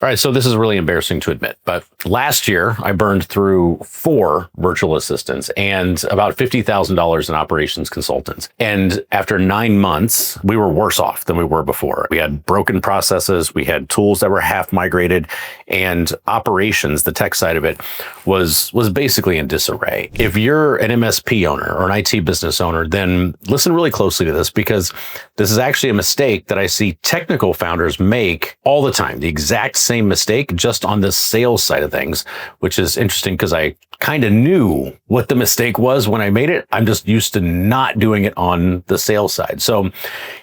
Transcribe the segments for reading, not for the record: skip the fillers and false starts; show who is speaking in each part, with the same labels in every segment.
Speaker 1: All right, so this is really embarrassing to admit, but last year I burned through 4 virtual assistants and about $50,000 in operations consultants. And after 9 months, we were worse off than we were before. We had broken processes, we had tools that were half migrated, and operations, the tech side of it, was basically in disarray. If you're an MSP owner or an IT business owner, then listen really closely to this, because this is actually a mistake that I see technical founders make all the time. The exact same mistake, just on the sales side of things, which is interesting because I kind of knew what the mistake was when I made it. I'm just used to not doing it on the sales side. So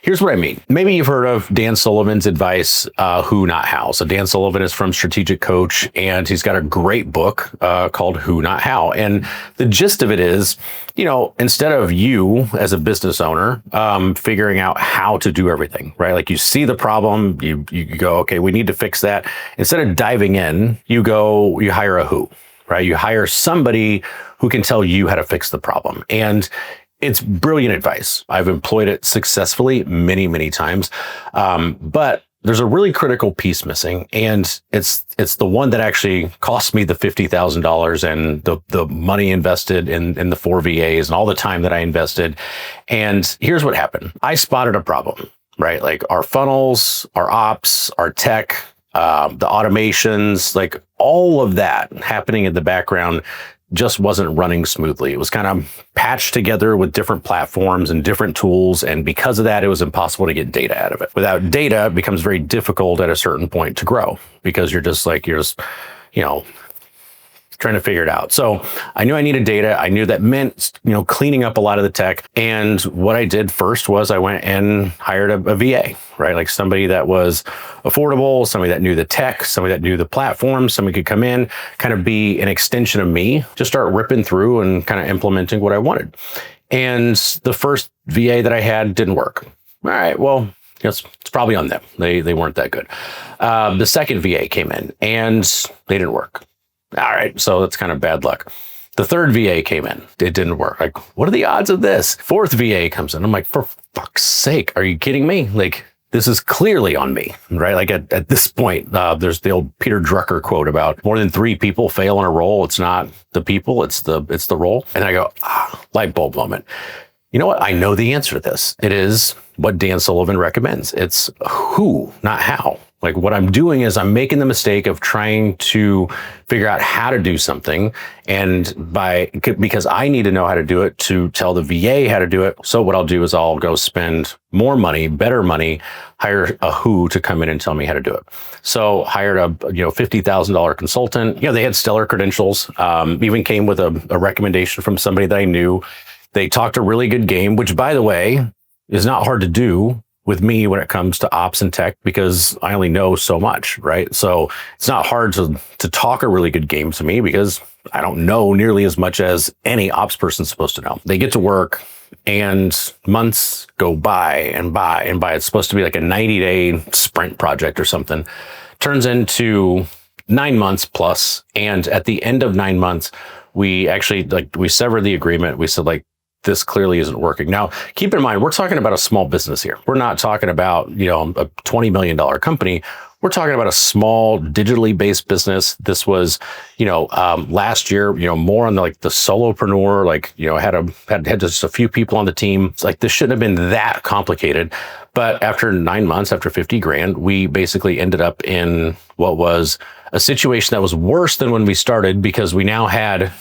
Speaker 1: here's what I mean. Maybe you've heard of Dan Sullivan's advice, Who, Not How. So Dan Sullivan is from Strategic Coach, and he's got a great book called Who, Not How. And the gist of it is, instead of you as a business owner figuring out how to do everything, right? Like you see the problem, you go, okay, we need to fix that. Instead of diving in, you hire a who, right? You hire somebody who can tell you how to fix the problem. And it's brilliant advice. I've employed it successfully many, many times. But there's a really critical piece missing, and it's the one that actually cost me the $50,000 and the money invested in the 4 VAs and all the time that I invested. And here's what happened. I spotted a problem, right? Like our funnels, our ops, our tech, the automations, like all of that happening in the background just wasn't running smoothly. It was kind of patched together with different platforms and different tools. And because of that, it was impossible to get data out of it. Without data, it becomes very difficult at a certain point to grow, because you're just trying to figure it out. So I knew I needed data. I knew that meant, cleaning up a lot of the tech. And what I did first was I went and hired a VA, right? Like somebody that was affordable, somebody that knew the tech, somebody that knew the platform, somebody could come in, kind of be an extension of me, just start ripping through and kind of implementing what I wanted. And the first VA that I had didn't work. All right, well, it's probably on them. They weren't that good. The second VA came in and they didn't work. All right, so that's kind of bad luck. The third VA came in. It didn't work. Like, what are the odds of this? Fourth VA comes in. I'm like, for fuck's sake, are you kidding me? Like, this is clearly on me, right? Like at this point, there's the old Peter Drucker quote about more than 3 people fail in a role. It's not the people, it's the role. And I go, light bulb moment. You know what? I know the answer to this. It is what Dan Sullivan recommends. It's who, not how. Like what I'm doing is I'm making the mistake of trying to figure out how to do something, and because I need to know how to do it to tell the VA how to do it. So what I'll do is I'll go spend more money, better money, hire a who to come in and tell me how to do it. So hired a $50,000 consultant. They had stellar credentials. Even came with a recommendation from somebody that I knew. They talked a really good game, which, by the way, is not hard to do with me when it comes to ops and tech, because I only know so much, right? So it's not hard to talk a really good game to me, because I don't know nearly as much as any ops person's supposed to know. They get to work and months go by and by and by. It's supposed to be like a 90-day sprint project or something. Turns into 9 months plus. And at the end of 9 months, we actually we severed the agreement. We said, this clearly isn't working. Now, keep in mind, we're talking about a small business here. We're not talking about, a $20 million company. We're talking about a small digitally based business. This was, last year, more on the solopreneur, had just a few people on the team. It's like, this shouldn't have been that complicated. But after 9 months, after 50 grand, we basically ended up in what was a situation that was worse than when we started, because we now had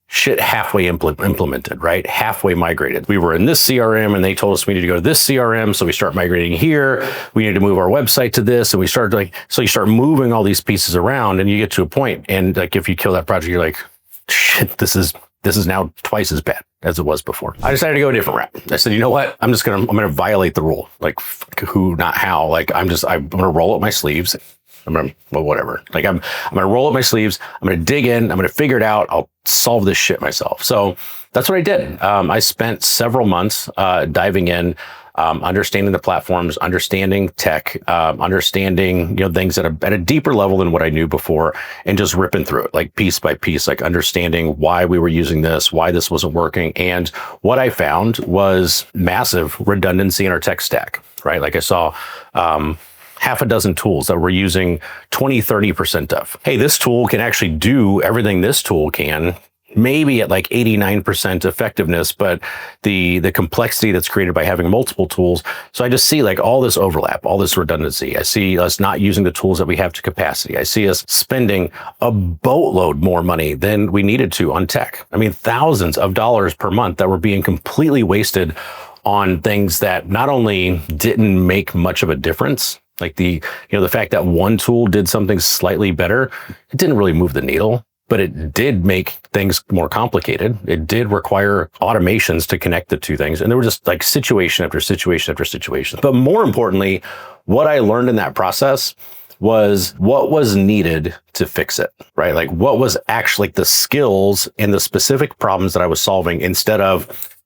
Speaker 1: shit halfway implemented, right? Halfway migrated. We were in this CRM and they told us we need to go to this CRM. So we start migrating here. We need to move our website to this. And we started so you start moving all these pieces around, and you get to a point, and if you kill that project, you're like, shit, this is now twice as bad as it was before. I decided to go a different route. I said, you know what? I'm going to violate the rule. Like, who, not how. Like, I'm going to roll up my sleeves. I'm going to roll up my sleeves. I'm going to dig in. I'm going to figure it out. I'll solve this shit myself. So that's what I did. I spent several months diving in, understanding the platforms, understanding tech, understanding things at a deeper level than what I knew before, and just ripping through it, like piece by piece, like understanding why we were using this, why this wasn't working. And what I found was massive redundancy in our tech stack, right? Like I saw half a dozen tools that we're using 20, 30% of. Hey, this tool can actually do everything this tool can, maybe at like 89% effectiveness, but the complexity that's created by having multiple tools. So I just see like all this overlap, all this redundancy. I see us not using the tools that we have to capacity. I see us spending a boatload more money than we needed to on tech. I mean, thousands of dollars per month that were being completely wasted on things that not only didn't make much of a difference, like the fact that one tool did something slightly better, it didn't really move the needle. But it did make things more complicated. It did require automations to connect the two things. And there were just like situation after situation after situation. But more importantly, what I learned in that process was what was needed to fix it, right? Like what was actually the skills and the specific problems that I was solving, instead of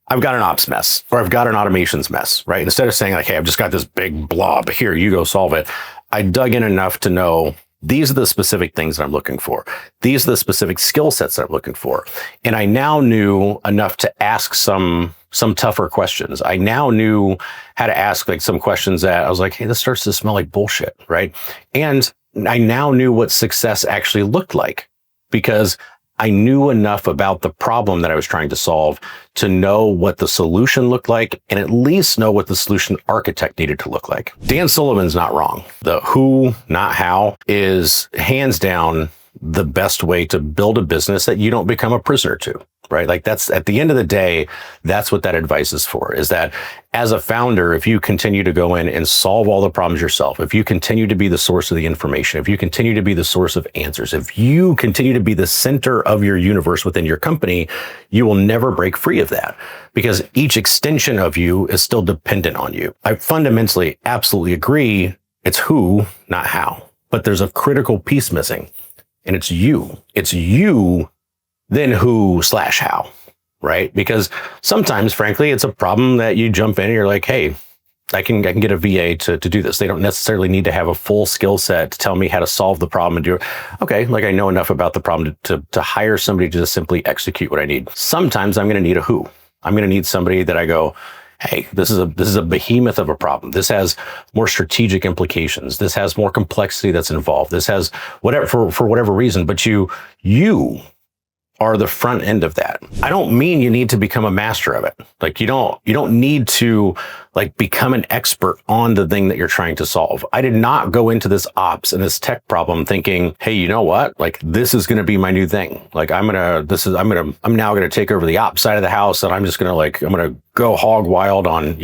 Speaker 1: I've got an ops mess or I've got an automations mess, right? Instead of saying like, hey, I've just got this big blob here, you go solve it. I dug in enough to know these are the specific things that I'm looking for. These are the specific skill sets that I'm looking for. And I now knew enough to ask some tougher questions. I now knew how to ask like some questions that I was like, hey, this starts to smell like bullshit, right? And I now knew what success actually looked like, because I knew enough about the problem that I was trying to solve to know what the solution looked like, and at least know what the solution architect needed to look like. Dan Sullivan's not wrong. The who, not how, is hands down the best way to build a business that you don't become a prisoner to, right? Like that's, at the end of the day, that's what that advice is for, is that as a founder, if you continue to go in and solve all the problems yourself, if you continue to be the source of the information, if you continue to be the source of answers, if you continue to be the center of your universe within your company, you will never break free of that, because each extension of you is still dependent on you. I fundamentally absolutely agree. It's who, not how, but there's a critical piece missing. And it's you. It's you, then who/how, right? Because sometimes, frankly, it's a problem that you jump in and you're like, hey, I can get a VA to do this. They don't necessarily need to have a full skill set to tell me how to solve the problem and do it. Okay, like I know enough about the problem to hire somebody to just simply execute what I need. Sometimes I'm going to need a who. I'm going to need somebody that I go, hey, this is a behemoth of a problem. This has more strategic implications. This has more complexity that's involved. This has whatever, for whatever reason, but you are the front end of that. I don't mean you need to become a master of it. Like you don't need to like become an expert on the thing that you're trying to solve. I did not go into this ops and this tech problem thinking, hey, you know what? Like this is going to be my new thing. Like I'm now going to take over the ops side of the house, and I'm going to go hog wild on,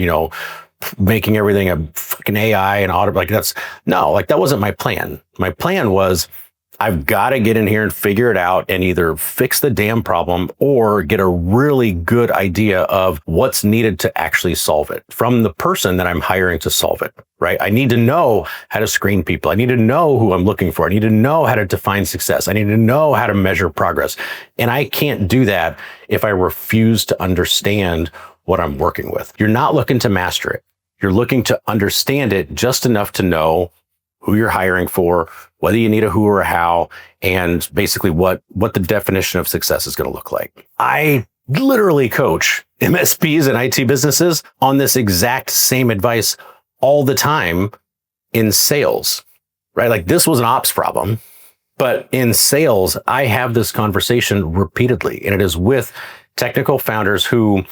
Speaker 1: making everything a fucking AI and auto. Like that wasn't my plan. My plan was, I've got to get in here and figure it out and either fix the damn problem or get a really good idea of what's needed to actually solve it from the person that I'm hiring to solve it, right? I need to know how to screen people. I need to know who I'm looking for. I need to know how to define success. I need to know how to measure progress. And I can't do that if I refuse to understand what I'm working with. You're not looking to master it. You're looking to understand it just enough to know who you're hiring for, whether you need a who or a how, and basically what the definition of success is going to look like. I literally coach MSPs and IT businesses on this exact same advice all the time in sales, right? Like this was an ops problem, but in sales, I have this conversation repeatedly, and it is with technical founders who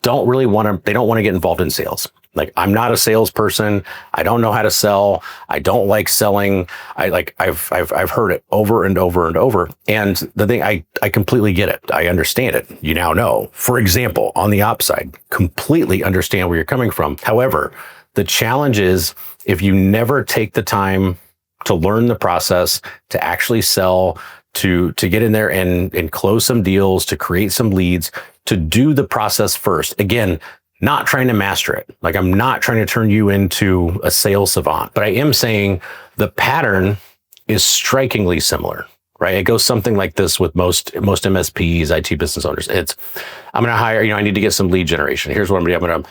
Speaker 1: don't want to get involved in sales. Like I'm not a salesperson. I don't know how to sell. I don't like selling. I've heard it over and over and over. And the thing, I completely get it. I understand it. You now know, for example, on the ops side, completely understand where you're coming from. However, the challenge is if you never take the time to learn the process, to actually sell, to get in there and close some deals, to create some leads, to do the process first. Again, not trying to master it. Like I'm not trying to turn you into a sales savant, but I am saying the pattern is strikingly similar, right? It goes something like this with most MSPs, IT business owners. It's, I'm going to hire, I need to get some lead generation. Here's what I'm going to do. I'm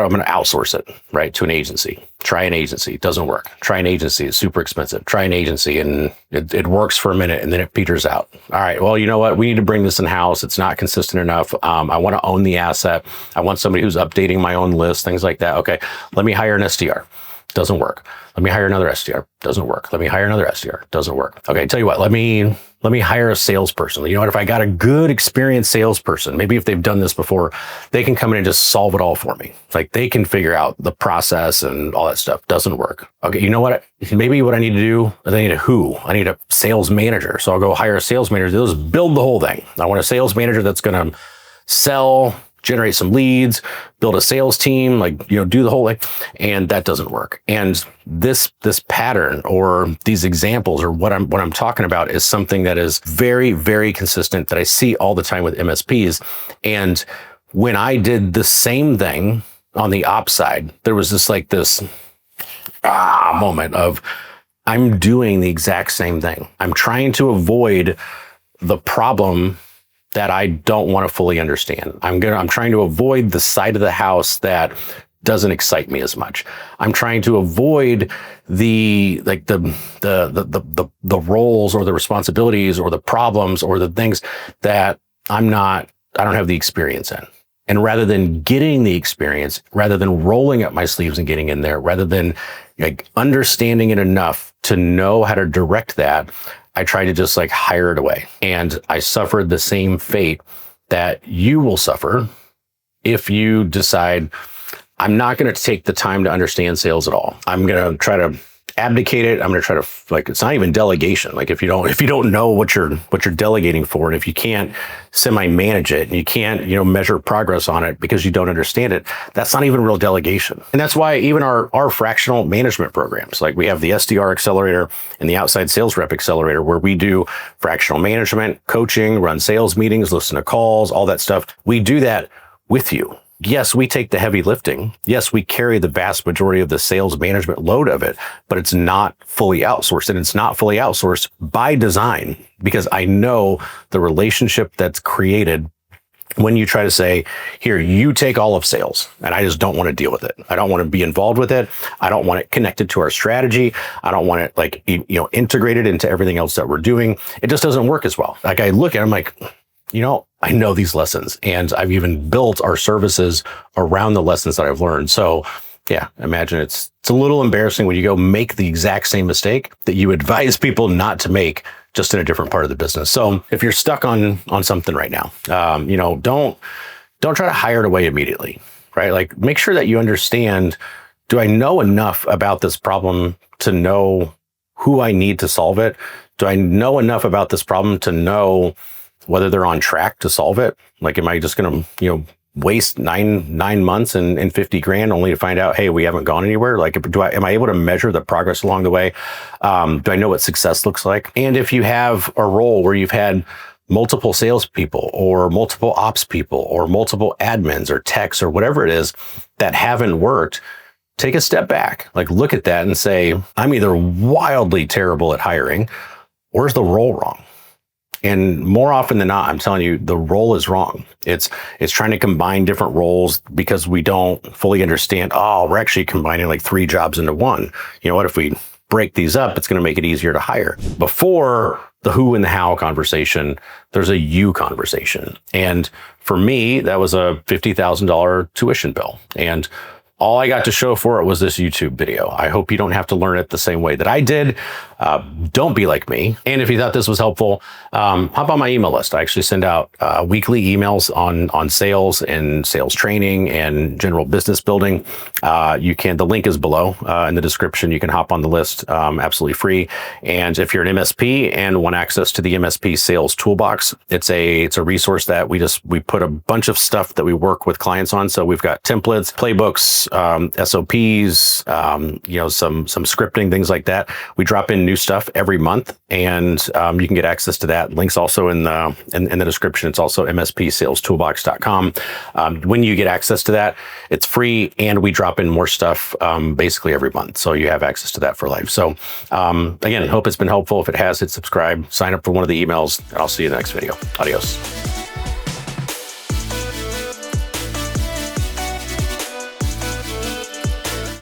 Speaker 1: going to outsource it, right? To an agency. Try an agency. It doesn't work. Try an agency. It's super expensive. Try an agency and it works for a minute and then it peters out. All right. Well, you know what? We need to bring this in house. It's not consistent enough. I want to own the asset. I want somebody who's updating my own list, things like that. Okay. Let me hire an SDR. Doesn't work. Let me hire another SDR. Doesn't work. Let me hire another SDR. Doesn't work. Okay, tell you what, let me hire a salesperson. You know what, if I got a good experienced salesperson, maybe if they've done this before, they can come in and just solve it all for me. Like they can figure out the process and all that stuff. Doesn't work. Okay, you know what? Maybe what I need to do is I need a sales manager. So I'll go hire a sales manager. They'll just build the whole thing. I want a sales manager that's going to sell, generate some leads, build a sales team, do the whole thing. And that doesn't work. And this pattern or these examples or what I'm talking about is something that is very, very consistent that I see all the time with MSPs. And when I did the same thing on the ops side, there was this moment of I'm doing the exact same thing. I'm trying to avoid the problem that I don't want to fully understand. I'm trying to avoid the side of the house that doesn't excite me as much. I'm trying to avoid the roles or the responsibilities or the problems or the things that I don't have the experience in. And rather than getting the experience, rather than rolling up my sleeves and getting in there, rather than understanding it enough to know how to direct that, I tried to just hire it away. And I suffered the same fate that you will suffer if you decide, I'm not going to take the time to understand sales at all. I'm going to try to abdicate it. I'm going to try to it's not even delegation. If you don't know what you're delegating for, and if you can't semi-manage it and you can't, measure progress on it because you don't understand it, that's not even real delegation. And that's why even our fractional management programs, we have the SDR accelerator and the outside sales rep accelerator, where we do fractional management, coaching, run sales meetings, listen to calls, all that stuff. We do that with you. Yes, we take the heavy lifting. Yes, we carry the vast majority of the sales management load of it, but it's not fully outsourced. And it's not fully outsourced by design, because I know the relationship that's created when you try to say, here, you take all of sales, and I just don't want to deal with it. I don't want to be involved with it. I don't want it connected to our strategy. I don't want it integrated into everything else that we're doing. It just doesn't work as well. I look at it, I'm I know these lessons, and I've even built our services around the lessons that I've learned. So yeah, imagine it's a little embarrassing when you go make the exact same mistake that you advise people not to make, just in a different part of the business. So if you're stuck on something right now, don't try to hire it away immediately, right? Make sure that you understand, do I know enough about this problem to know who I need to solve it? Do I know enough about this problem to know whether they're on track to solve it? Am I just going to, waste nine months and 50 grand only to find out, hey, we haven't gone anywhere? Am I able to measure the progress along the way? Do I know what success looks like? And if you have a role where you've had multiple salespeople or multiple ops people or multiple admins or techs or whatever it is that haven't worked, take a step back, look at that and say, I'm either wildly terrible at hiring, or is the role wrong? And more often than not, I'm telling you, the role is wrong. It's trying to combine different roles because we don't fully understand, we're actually combining 3 jobs into one. You know what, if we break these up, it's going to make it easier to hire. Before the who and the how conversation, there's a you conversation. And for me, that was a $50,000 tuition bill. And all I got to show for it was this YouTube video. I hope you don't have to learn it the same way that I did. Don't be like me. And if you thought this was helpful, hop on my email list. I actually send out weekly emails on sales and sales training and general business building. The link is below in the description. You can hop on the list absolutely free. And if you're an MSP and want access to the MSP Sales Toolbox, it's a resource that we put a bunch of stuff that we work with clients on. So we've got templates, playbooks, SOPs, some scripting, things like that. We drop in new stuff every month, and you can get access to that. Links also in the description. It's also mspsalestoolbox.com. When you get access to that, it's free, and we drop in more stuff basically every month. So you have access to that for life. So again, hope it's been helpful. If it has, hit subscribe, sign up for one of the emails, and I'll see you in the next video. Adios.